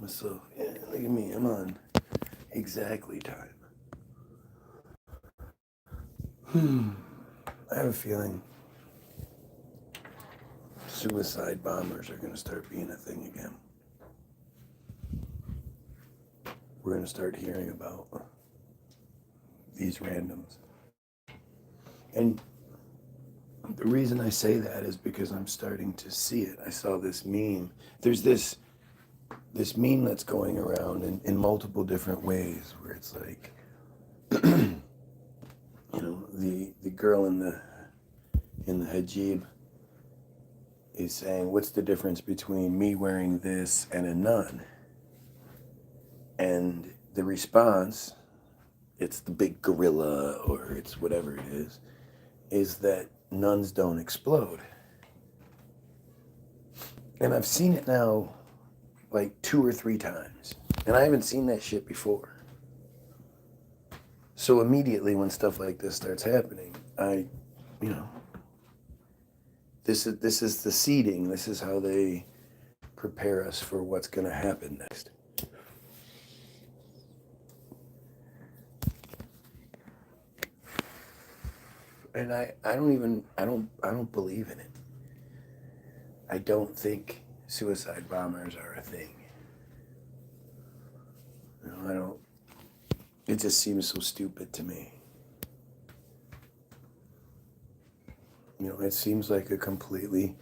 So, yeah, look at me. I'm on exactly time. I have a feeling suicide bombers are going to start being a thing again. We're going to start hearing about these randoms. And the reason I say that is because I'm starting to see it. I saw this meme. There's this meme that's going around in multiple different ways where it's like, the girl in the hijab is saying, what's the difference between me wearing this and a nun? And the response, it's the big gorilla or it's whatever it is that nuns don't explode. And I've seen it now like 2 or 3 times. And I haven't seen that shit before. So immediately when stuff like this starts happening, this is the seeding. This is how they prepare us for what's going to happen next. And I don't believe in it. I don't think suicide bombers are a thing. I don't. It just seems so stupid to me. It seems like a completely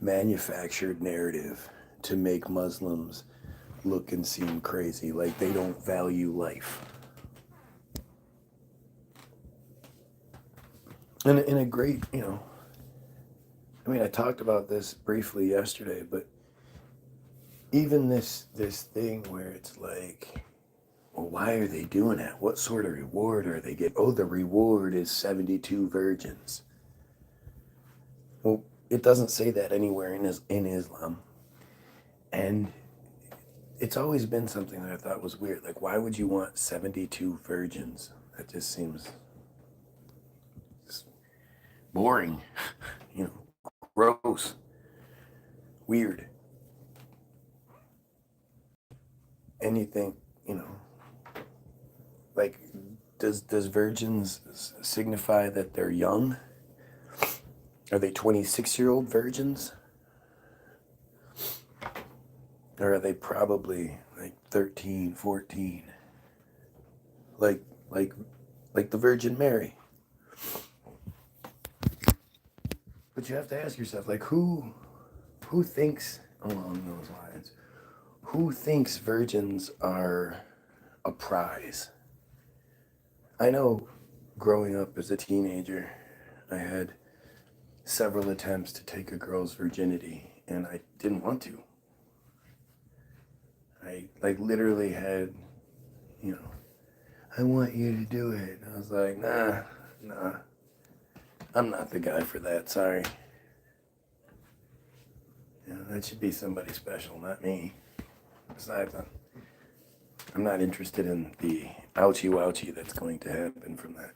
manufactured narrative to make Muslims look and seem crazy, like they don't value life. And in a great, I talked about this briefly yesterday, but even this thing where it's like, well, why are they doing that? What sort of reward are they getting? Oh, the reward is 72 virgins. Well, it doesn't say that anywhere in Islam. And it's always been something that I thought was weird. Like, why would you want 72 virgins? That just seems boring, gross, weird. And you think, like, does virgins signify that they're young? Are they 26-year-old virgins? Or are they probably like 13, 14? Like the Virgin Mary. But you have to ask yourself, like, who thinks along those lines? Who thinks virgins are a prize? I know growing up as a teenager, I had several attempts to take a girl's virginity, and I didn't want to. I literally had, I want you to do it. And I was like, nah, I'm not the guy for that, sorry. That should be somebody special, not me. Besides, I'm not interested in the ouchie-wouchie that's going to happen from that.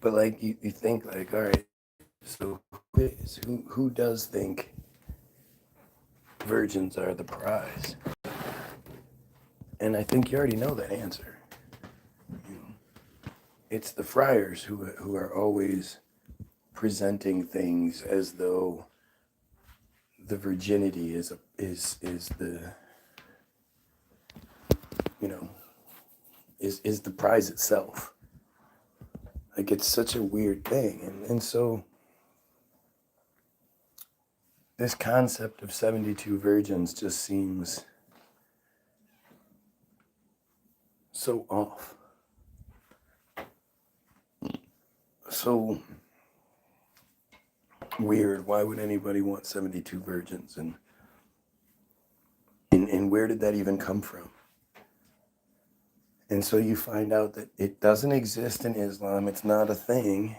But like you think like, all right, so who does think virgins are the prize? And I think you already know that answer. It's the friars who are always presenting things as though the virginity is the is the prize itself. Like, it's such a weird thing. And so this concept of 72 virgins just seems so off. So weird. Why would anybody want 72 virgins? And where did that even come from? And so you find out that it doesn't exist in Islam. It's not a thing.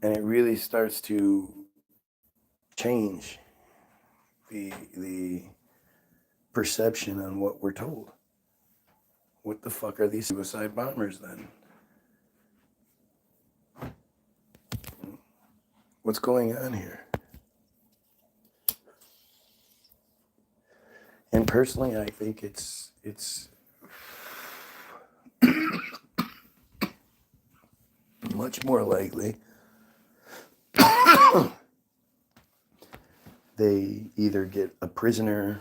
And it really starts to change the perception on what we're told. what the fuck are these suicide bombers then? What's going on here? And personally, I think it's much more likely they either get a prisoner,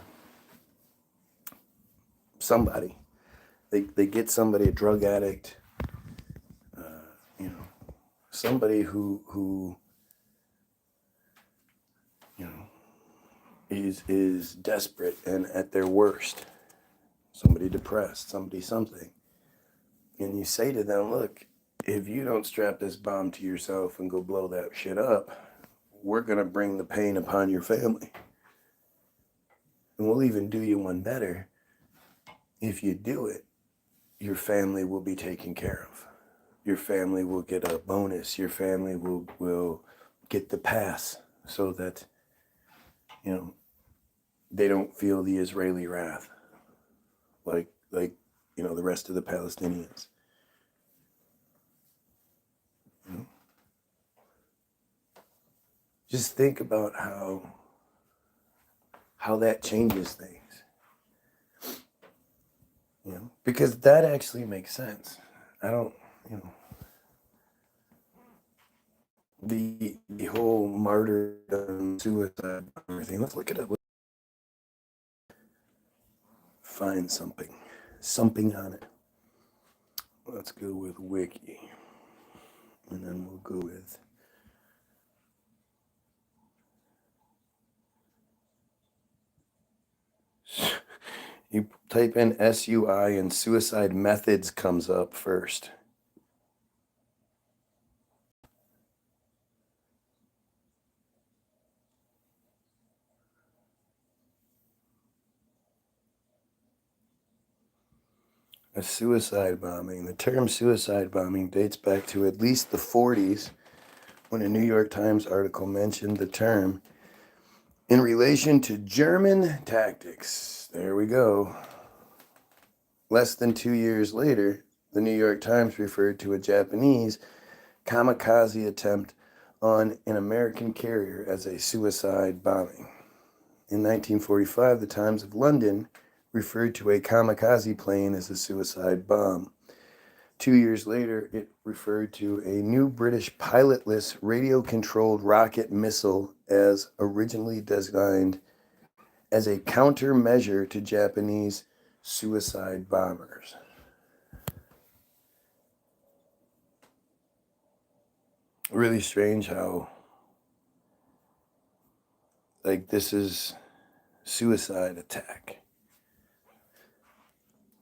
somebody, they get somebody, a drug addict, somebody who is desperate and at their worst, somebody depressed, somebody something, and you say to them, look, if you don't strap this bomb to yourself and go blow that shit up, we're going to bring the pain upon your family. And we'll even do you one better. If you do it, your family will be taken care of. Your family will get a bonus. Your family will get the pass so that, they don't feel the Israeli wrath like the rest of the Palestinians. Just think about how that changes things. Because that actually makes sense. I don't, the whole martyrdom, suicide, everything. Let's look it up. Find something on it. Let's go with Wiki, and then we'll go with you type in SUI and suicide methods comes up first. A suicide bombing. The term suicide bombing dates back to at least the 40s, when a New York Times article mentioned the term in relation to German tactics. There we go. Less than 2 years later, the New York Times referred to a Japanese kamikaze attempt on an American carrier as a suicide bombing. In 1945, the Times of London referred to a kamikaze plane as a suicide bomb. 2 years later, it referred to a new British pilotless radio-controlled rocket missile as originally designed as a countermeasure to Japanese suicide bombers. Really strange how, this is suicide attack.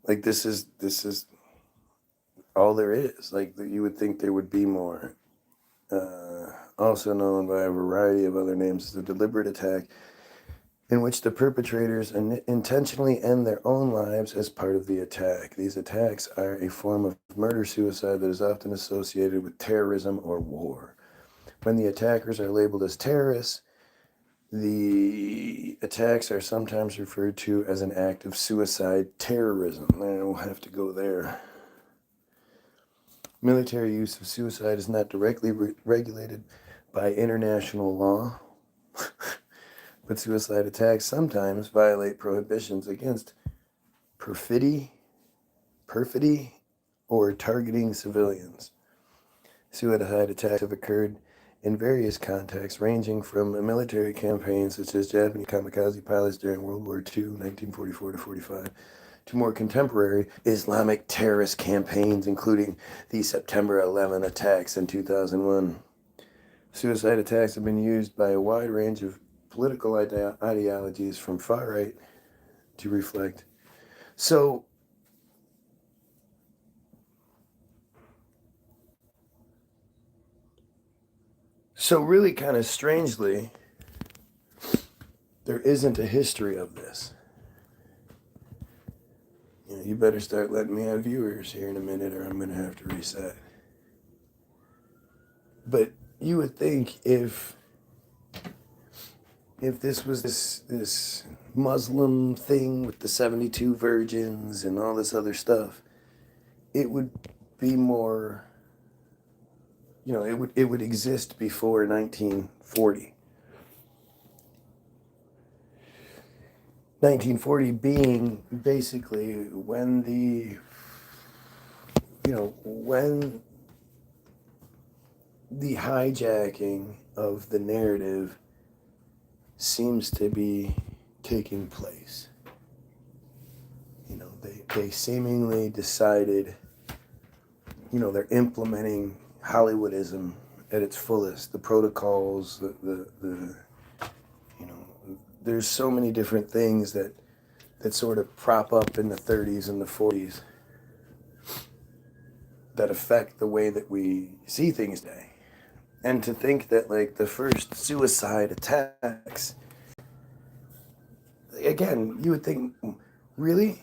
This is all there is. You would think there would be more. Also known by a variety of other names as a deliberate attack, in which the perpetrators intentionally end their own lives as part of the attack. These attacks are a form of murder-suicide that is often associated with terrorism or war. When the attackers are labeled as terrorists, the attacks are sometimes referred to as an act of suicide terrorism. I don't have to go there. Military use of suicide is not directly regulated by international law, but suicide attacks sometimes violate prohibitions against perfidy, or targeting civilians. Suicide attacks have occurred in various contexts, ranging from military campaigns such as Japanese kamikaze pilots during World War II, 1944 to 45, to more contemporary Islamic terrorist campaigns, including the September 11 attacks in 2001. Suicide attacks have been used by a wide range of political ideologies, from far right to reflect. So really kind of strangely, there isn't a history of this. You better start letting me have viewers here in a minute, or I'm going to have to reset. But you would think if this was this Muslim thing with the 72 virgins and all this other stuff, it would be more, it would exist before 1940. 1940 being basically when when the hijacking of the narrative seems to be taking place. They seemingly decided, they're implementing Hollywoodism at its fullest. The protocols, there's so many different things that sort of prop up in the 30s and the 40s that affect the way that we see things today. And to think that, like, the first suicide attacks, again, you would think, really?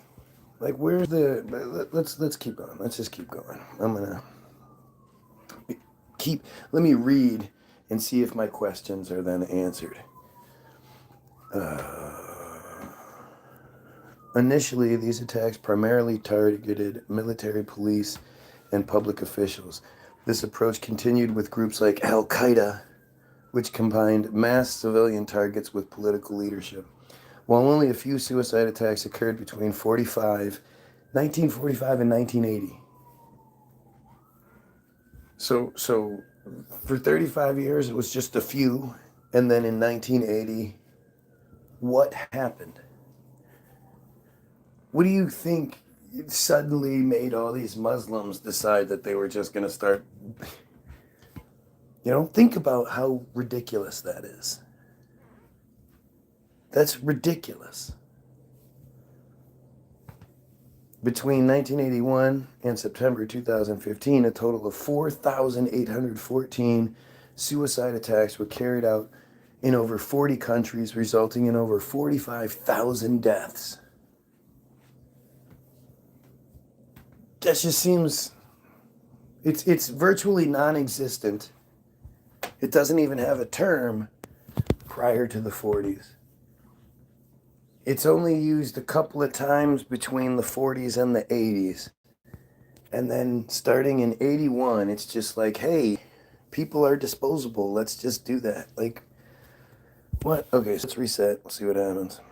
Like, where's let's keep going. Let's just keep going. Let me read and see if my questions are then answered. Initially, these attacks primarily targeted military, police, and public officials. This approach continued with groups like Al-Qaeda, which combined mass civilian targets with political leadership. While only a few suicide attacks occurred between 1945 and 1980. So for 35 years, it was just a few. And then in 1980, what happened? What do you think suddenly made all these Muslims decide that they were just going to start? Think about how ridiculous that is. That's ridiculous. Between 1981 and September 2015, a total of 4,814 suicide attacks were carried out in over 40 countries, resulting in over 45,000 deaths. That just seems, it's virtually non-existent. It doesn't even have a term prior to the 40s. It's only used a couple of times between the 40s and the 80s. And then starting in 81, it's just like, hey, people are disposable. Let's just do that. Like, what? Okay, so let's reset. We'll see what happens.